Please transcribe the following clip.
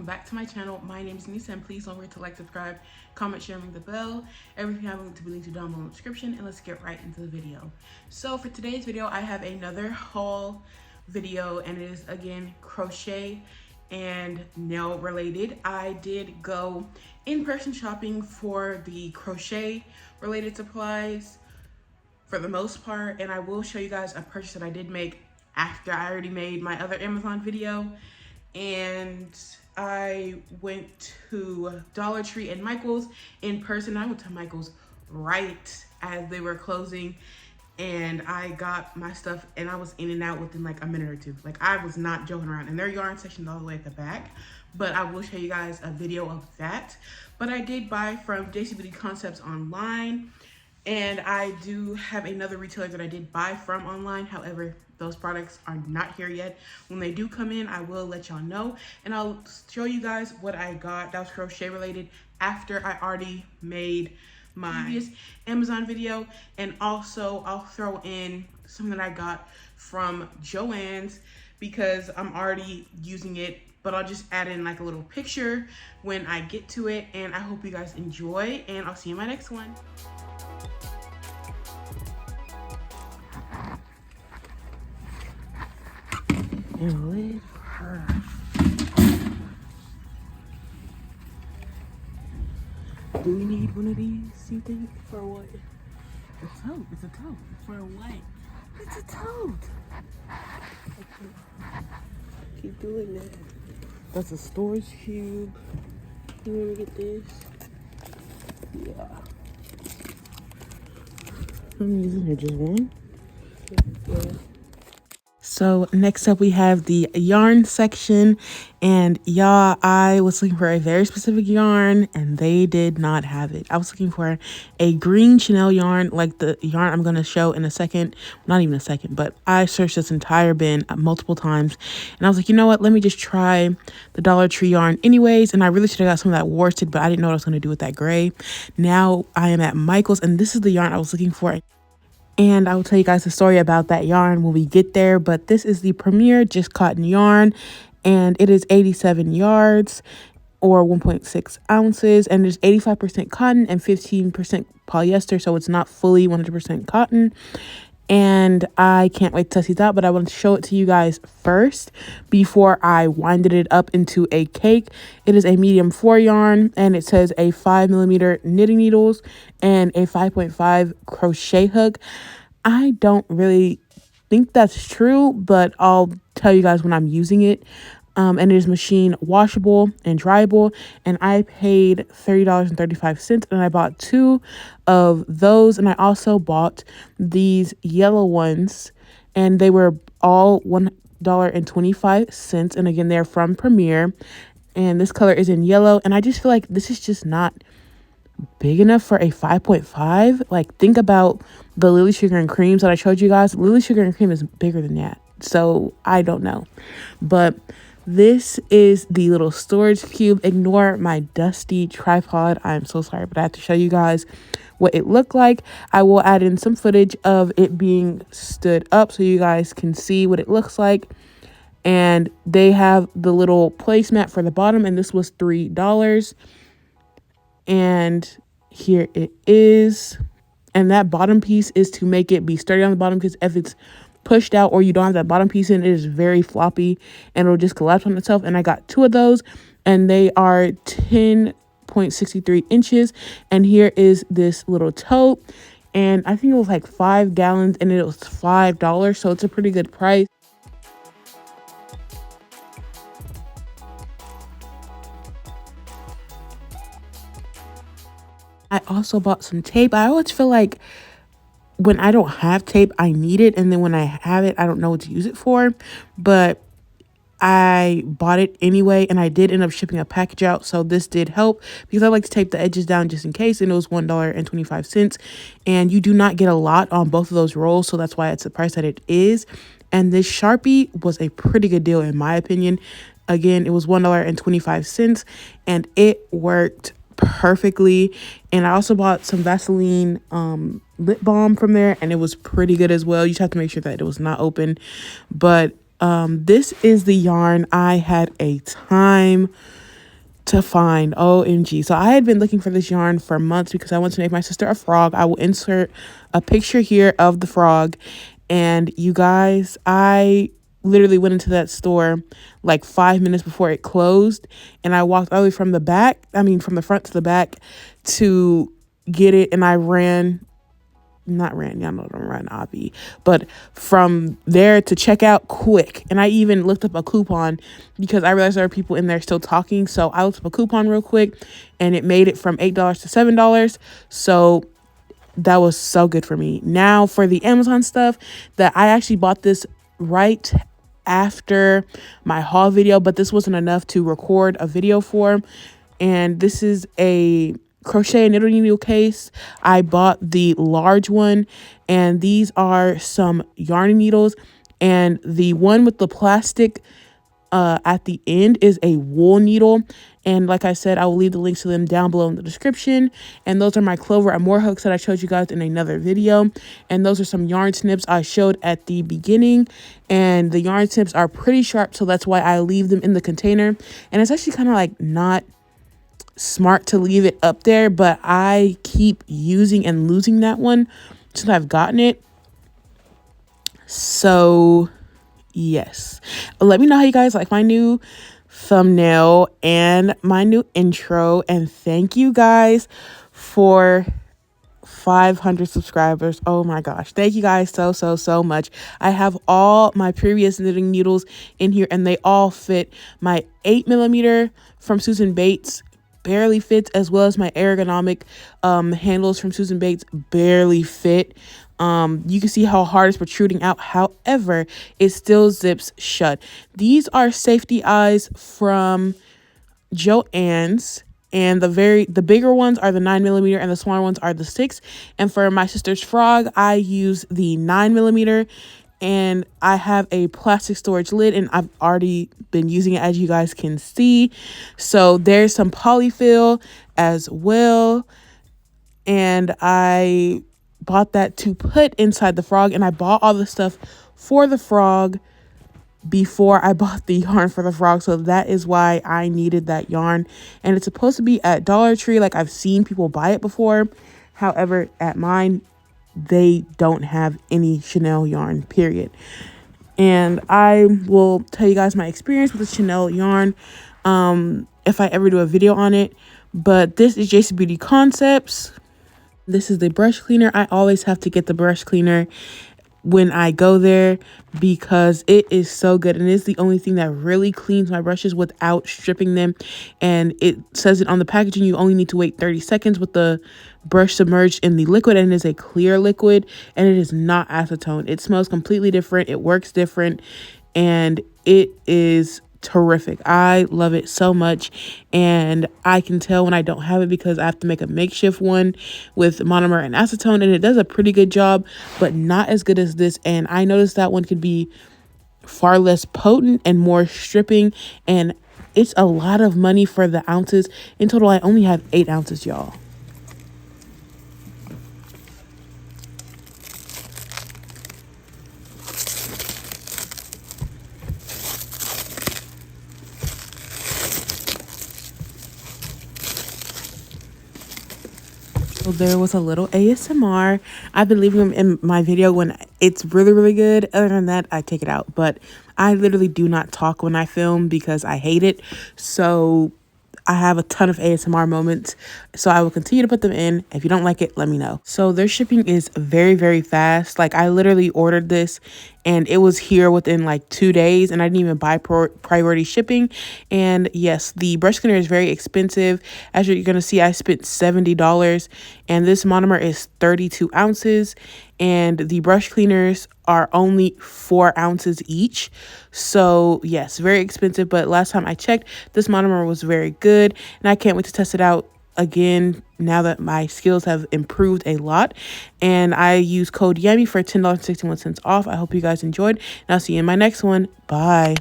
welcome back to my channel. My name is Anisa, and please don't forget to like, subscribe, comment, share, and ring the bell. Everything I'm going to be linked to down below in the description, and let's get right into the video. So for today's video, I have another haul video, and it is again crochet and nail related. I did go in-person shopping for the crochet related supplies for the most part, and I will show you guys a purchase that I did make after I already made my other Amazon video. And I went to Dollar Tree and Michael's in person. I went to Michael's right as they were closing, and I got my stuff, and I was in and out within like a minute or two. Like, I was not joking around. And their yarn section is all the way at the back, but I will show you guys a video of that. But I did buy from JC Beauty Concepts online, and I do have another retailer that I did buy from online. However, those products are not here yet. When they do come in, I will let y'all know, and I'll show you guys what I got that was crochet related after I already made my previous Amazon video. And also I'll throw in something that I got from Joann's because I'm already using it, but I'll just add in like a little picture when I get to it. And I hope you guys enjoy, and I'll see you in my next one. And with her. Do we need one of these, you think? For what? A tote. It's a tote. For what? It's a tote. Okay. Keep doing that. That's a storage cube. You want to get this? Yeah. I'm using it just one. Yeah. So next up we have the yarn section, and y'all, I was looking for a very specific yarn and they did not have it. I was looking for a green Chanel yarn, like the yarn I'm going to show in a second. Not even a second, but I searched this entire bin multiple times, and I was like, you know what, let me just try the Dollar Tree yarn anyways. And I really should have got some of that worsted, but I didn't know what I was going to do with that gray. Now I am at Michael's, and this is the yarn I was looking for. And I will tell you guys the story about that yarn when we get there. But this is the Premier Just Cotton yarn, and it is 87 yards or 1.6 ounces, and there's 85% cotton and 15% polyester, so it's not fully 100% cotton. And I can't wait to test these out, but I want to show it to you guys first before I winded it up into a cake. It is a medium 4 yarn, and it says a 5mm knitting needles and a 5.5 crochet hook. I don't really think that's true, but I'll tell you guys when I'm using it. And it is machine washable and dryable, and I paid $30.35, and I bought 2 of those. And I also bought these yellow ones, and they were all $1.25, and again, they're from Premier, and this color is in yellow. And I just feel like this is just not big enough for a 5.5. Like, think about the Lily Sugar and Creams that I showed you guys. Lily Sugar and Cream is bigger than that, so I don't know. But this is the little storage cube. Ignore my dusty tripod. I'm so sorry, but I have to show you guys what it looked like. I will add in some footage of it being stood up so you guys can see what it looks like. And they have the little placemat for the bottom, and this was $3. And here it is. And that bottom piece is to make it be sturdy on the bottom, because if it's pushed out or you don't have that bottom piece in, it is very floppy and it'll just collapse on itself. And I got 2 of those, and they are 10.63 inches. And here is this little tote, and I think it was like 5 gallons, and it was $5, so it's a pretty good price. I also bought some tape. I always feel like when I don't have tape, I need it, and then when I have it, I don't know what to use it for. But I bought it anyway, and I did end up shipping a package out, so this did help because I like to tape the edges down just in case. And it was $1.25, and you do not get a lot on both of those rolls, so that's why it's the price that it is. And this Sharpie was a pretty good deal in my opinion. Again, it was $1.25, and it worked perfectly. And I also bought some Vaseline lip balm from there, and it was pretty good as well. You just have to make sure that it was not open. But this is the yarn I had a time to find. OMG. So I had been looking for this yarn for months because I want to make my sister a frog. I will insert a picture here of the frog. And you guys, I literally went into that store like 5 minutes before it closed, and I walked all the way from the front to the back to get it. And I y'all know don't run obby, but from there to check out quick. And I even looked up a coupon because I realized there were people in there still talking. So I looked up a coupon real quick, and it made it from $8 to $7. So that was so good for me. Now for the Amazon stuff, that I actually bought this right after my haul video, but this wasn't enough to record a video for. And this is a crochet knitting needle case. I bought the large one, and these are some yarn needles, and the one with the plastic at the end is a wool needle. And like I said, I will leave the links to them down below in the description. And those are my clover and more hooks that I showed you guys in another video. And those are some yarn snips I showed at the beginning. And the yarn snips are pretty sharp, so that's why I leave them in the container. And it's actually kind of like not smart to leave it up there, but I keep using and losing that one since I've gotten it. So yes, let me know how you guys like my new thumbnail and my new intro. And thank you guys for 500 subscribers. Oh my gosh, thank you guys so much. I have all my previous knitting needles in here, and they all fit. My 8mm from Susan Bates barely fits, as well as my ergonomic handles from Susan Bates barely fit. You can see how hard it's protruding out. However, it still zips shut. These are safety eyes from Joann's, and the bigger ones are the 9mm and the smaller ones are the 6. And for my sister's frog, I use the 9mm, and I have a plastic storage lid, and I've already been using it, as you guys can see. So there's some polyfill as well, and I bought that to put inside the frog. And I bought all the stuff for the frog before I bought the yarn for the frog, so that is why I needed that yarn. And it's supposed to be at Dollar Tree, like I've seen people buy it before. However, at mine, they don't have any Chanel yarn, period. And I will tell you guys my experience with the Chanel yarn if I ever do a video on it. But this is JC Beauty Concepts. This is the brush cleaner. I always have to get the brush cleaner when I go there because it is so good, and it's the only thing that really cleans my brushes without stripping them. And it says it on the packaging, you only need to wait 30 seconds with the brush submerged in the liquid, and it is a clear liquid, and it is not acetone. It smells completely different, it works different, and it is terrific. I love it so much, and I can tell when I don't have it because I have to make a makeshift one with monomer and acetone, and it does a pretty good job, but not as good as this. And I noticed that one could be far less potent and more stripping, and it's a lot of money for the ounces. In total, I only have 8 ounces, y'all. So there was a little ASMR. I've been leaving them in my video when it's really good. Other than that, I take it out. But I literally do not talk when I film because I hate it. So I have a ton of ASMR moments, so I will continue to put them in. If you don't like it, let me know. So their shipping is very fast. Like, I literally ordered this and it was here within like 2 days, and I didn't even buy priority shipping. And yes, the brush cleaner is very expensive. As you're gonna see, I spent $70, and this monomer is 32 ounces, and the brush cleaners are only 4 ounces each. So yes, very expensive, but last time I checked, this monomer was very good, and I can't wait to test it out again now that my skills have improved a lot. And I use code YAMMY for $10.61 off. I hope you guys enjoyed, and I'll see you in my next one. Bye.